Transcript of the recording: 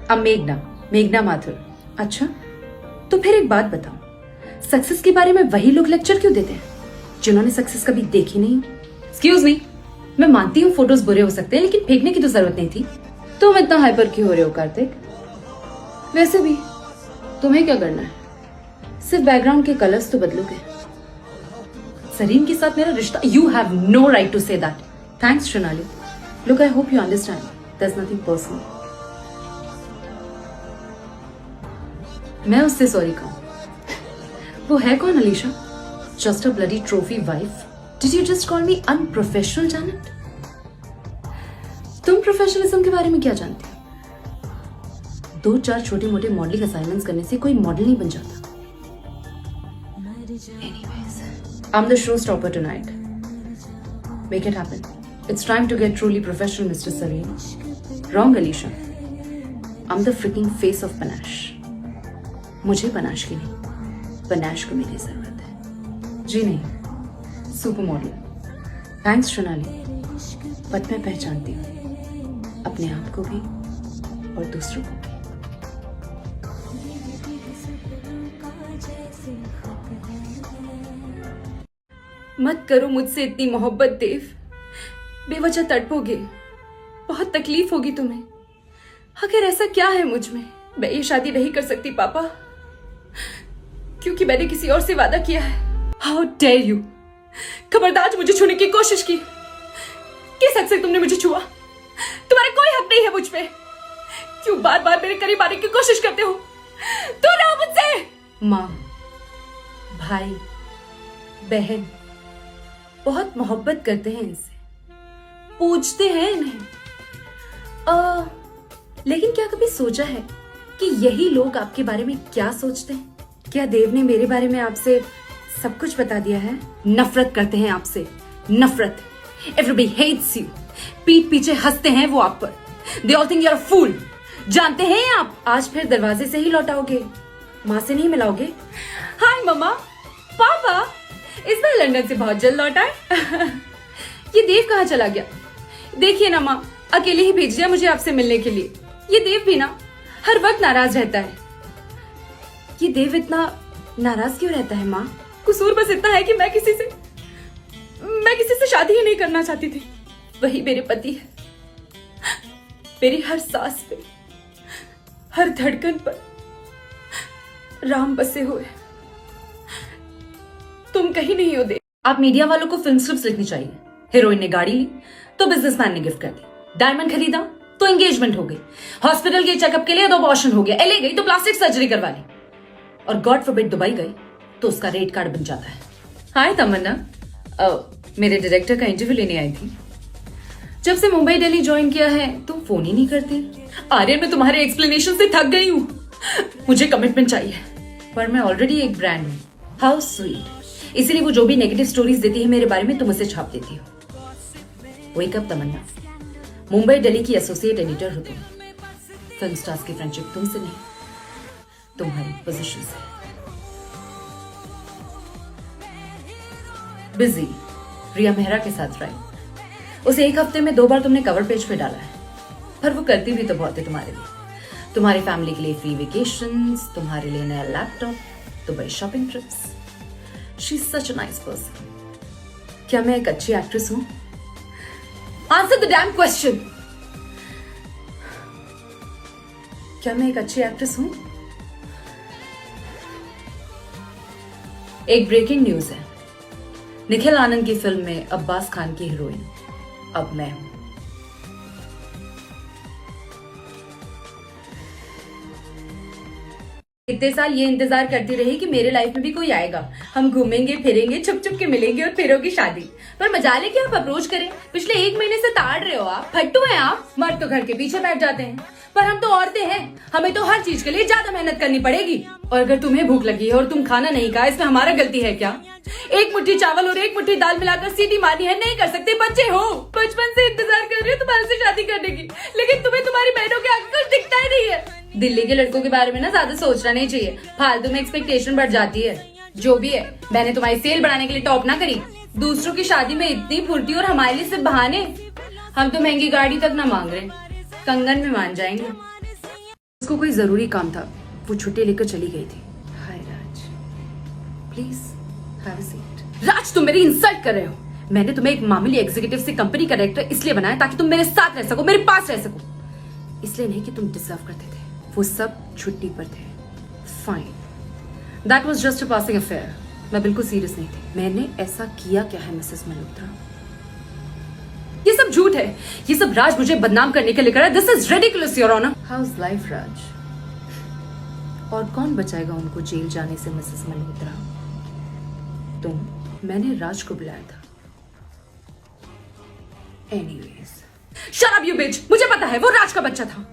अब मेघना माथुर। अच्छा, तो फिर एक बात बताओ, सक्सेस के बारे में वही लोग लेक्चर क्यों देते हैं जिन्होंने सक्सेस कभी देखी नहीं? एक्सक्यूज मी, मैं मानती हूँ फोटोज बुरे हो सकते हैं, लेकिन फेंकने की तो जरूरत नहीं थी। तुम इतना हाइपर क्यों हो रहे हो कार्तिक? वैसे भी तुम्हें क्या करना है, सिर्फ बैकग्राउंड के कलर्स तो बदलोगे। सरीन के साथ मेरा रिश्ता, you have no right to say that. Thanks Shonali. Look, I hope you understand, that's nothing personal. मैं उससे सॉरी कहूं? वो है कौन Alisha? Just a bloody trophy wife. Did you just call me unprofessional Janet? तुम प्रोफेशनलिज्म के बारे में क्या जानती हो? 2-4 छोटे मोटे मॉडलिंग असाइनमेंट्स करने से कोई मॉडल नहीं बन जाता। Anyways, I'm the showstopper tonight. Make it happen. It's time to get truly professional, Mr. Salim. Wrong, Alicia. I'm the freaking face of Panache. मुझे पनाश की नहीं, पनाश को मेरी जरूरत है। जी नहीं, super model. Thanks Shonali, but मैं पहचानती हूँ अपने आप को भी और दूसरों को भी। मत करो मुझसे इतनी मोहब्बत देव, बेवजह तड़पोगे, बहुत तकलीफ होगी तुम्हें। आखिर ऐसा क्या है मुझ में? मैं ये शादी नहीं कर सकती पापा, क्योंकि मैंने किसी और से वादा किया है। How dare you! खबरदार मुझे छूने की कोशिश की। किस हक से तुमने मुझे छुआ? तुम्हारा कोई हक नहीं है मुझ पे। क्यों बार बार मेरे करीब आने की कोशिश करते हो? दूर रहो मुझसे। माँ, भाई, बहन बहुत मोहब्बत करते हैं इनसे, पूछते हैं इन्हें। लेकिन क्या कभी सोचा है कि यही लोग आपके बारे में क्या सोचते हैं? क्या देव ने मेरे बारे में आपसे सब कुछ बता दिया है? नफरत करते हैं आपसे, नफरत। Everybody hates you. पीठ पीछे हंसते हैं वो आप पर। They all think you're a fool. जानते हैं आप, आज फिर दरवाजे से ही लौटाओगे, माँ से नहीं मिलाओगे। हाय मम्मा, पापा, इस बार लंदन से बहुत जल्द लौटा है। ये देव कहाँ चला गया? देखिए ना माँ, अकेले ही भेज दिया मुझे आपसे मिलने के लिए। ये देव भी ना हर वक्त नाराज रहता है। ये देव इतना नाराज क्यों रहता है माँ? कसूर बस इतना है कि मैं किसी से शादी ही नहीं करना चाहती थी। वही मेरे पति है, मेरी हर सांस पे, हर धड़कन पर राम बसे हुए। तुम कहीं नहीं हो देव। आप मीडिया वालों को फिल्म स्क्रिप्ट्स लिखनी चाहिए। हीरोइन ने गाड़ी ली तो बिजनेसमैन ने गिफ्ट कर दी, डायमंड खरीदा तो एंगेजमेंट हो गई, हॉस्पिटल के चेकअप के लिए तो अबॉर्शन हो गया, एलए गई तो प्लास्टिक सर्जरी करवा ली, और गॉड फॉरबिड दुबई गई तो उसका रेट कार्ड बन जाता है। हाय तमन्ना, मेरे डायरेक्टर का इंटरव्यू लेने आई थी। जब से मुंबई दिल्ली ज्वाइन किया है तुम फोन ही नहीं करते। आर्यन, मैं तुम्हारे एक्सप्लेनेशन से थक गई हूँ। मुझे कमिटमेंट चाहिए, पर मैं ऑलरेडी एक ब्रांड हूँ। How sweet. इसीलिए वो जो भी नेगेटिव स्टोरीज देती है मेरे बारे में तुम उसे छाप देती हो। वेक अप तमन्ना, मुंबई दिल्ली की एसोसिएट एडिटर हो तुम। फिल्म स्टार्स की फ्रेंडशिप तुमसे नहीं, तुम्हारी पोजीशन से। बिजी रिया मेहरा के साथ राइट। उसे एक हफ्ते में 2 बार तुमने कवर पेज पे डाला है, पर वो करती भी तो बहुत है तुम्हारे लिए। तुम्हारी फैमिली के लिए फ्री वेकेशंस, तुम्हारे लिए नया laptop, Dubai shopping trips. She is such a nice person. क्या मैं एक अच्छी एक्ट्रेस हूं? Answer the dam question. क्या मैं एक अच्छी एक्ट्रेस हूं? एक ब्रेकिंग न्यूज है, निखिल आनंद की फिल्म में अब्बास खान की हीरोइन अब मैं हूं। इतने साल ये इंतजार करती रही कि मेरे लाइफ में भी कोई आएगा, हम घूमेंगे फिरेंगे, छुप छुप के मिलेंगे और फिर होगी शादी। पर मजाल है कि आप अप्रोच करें। पिछले 1 महीने से ताड़ रहे हो आप, फट्टू हैं आप। मर्द तो घर के पीछे बैठ जाते हैं, पर हम तो औरतें हैं, हमें तो हर चीज के लिए ज्यादा मेहनत करनी पड़ेगी। और अगर तुम्हें भूख लगी है और तुम खाना नहीं खाए, इसमें हमारा गलती है क्या? 1 मुट्ठी चावल और 1 मुट्ठी दाल मिलाकर सीटी मारनी है, नहीं कर सकते? बच्चे हो, बचपन से इंतजार कर रहे हो तुम्हारे से शादी करने की, लेकिन तुम्हें तुम्हारी बहनों के आगे कुछ दिखता ही नहीं है। दिल्ली के लड़कों के बारे में ना ज्यादा सोचना नहीं चाहिए, फालतू में एक्सपेक्टेशन बढ़ जाती है। जो भी है, मैंने तुम्हारी सेल बढ़ाने के लिए टॉप ना करी। दूसरों की शादी में इतनी फुर्ती और हमारे लिए सिर्फ बहाने। हम तो महंगी गाड़ी तक ना मांग रहे, कंगन में मान जाएंगे। उसको कोई जरूरी काम था, वो छुट्टी लेकर चली गई थी। हाय राज, प्लीज हैव अ सीट। राज, तुम मेरी इंसल्ट कर रहे हो। मैंने तुम्हें एक मामूली एग्जीक्यूटिव से कंपनी का डायरेक्टर इसलिए बनाया ताकि तुम मेरे साथ रह सको, मेरे पास रह सको, इसलिए नहीं कि तुम डिजर्व करते थे। वो सब छुट्टी पर थे। Fine, that was just a passing affair. मैं बिल्कुल सीरियस नहीं थी। मैंने ऐसा किया क्या है मिसेस मल्होत्रा? ये सब झूठ है। ये सब राज मुझे बदनाम करने के लिए कर रहा है। This is ridiculous your honour. How is life Raj? और कौन बचाएगा उनको जेल जाने से मिसेस मल्होत्रा? तुम। मैंने राज को बुलाया था। एनीवेज, शट अप यू बिच। मुझे पता है वो राज का बच्चा था।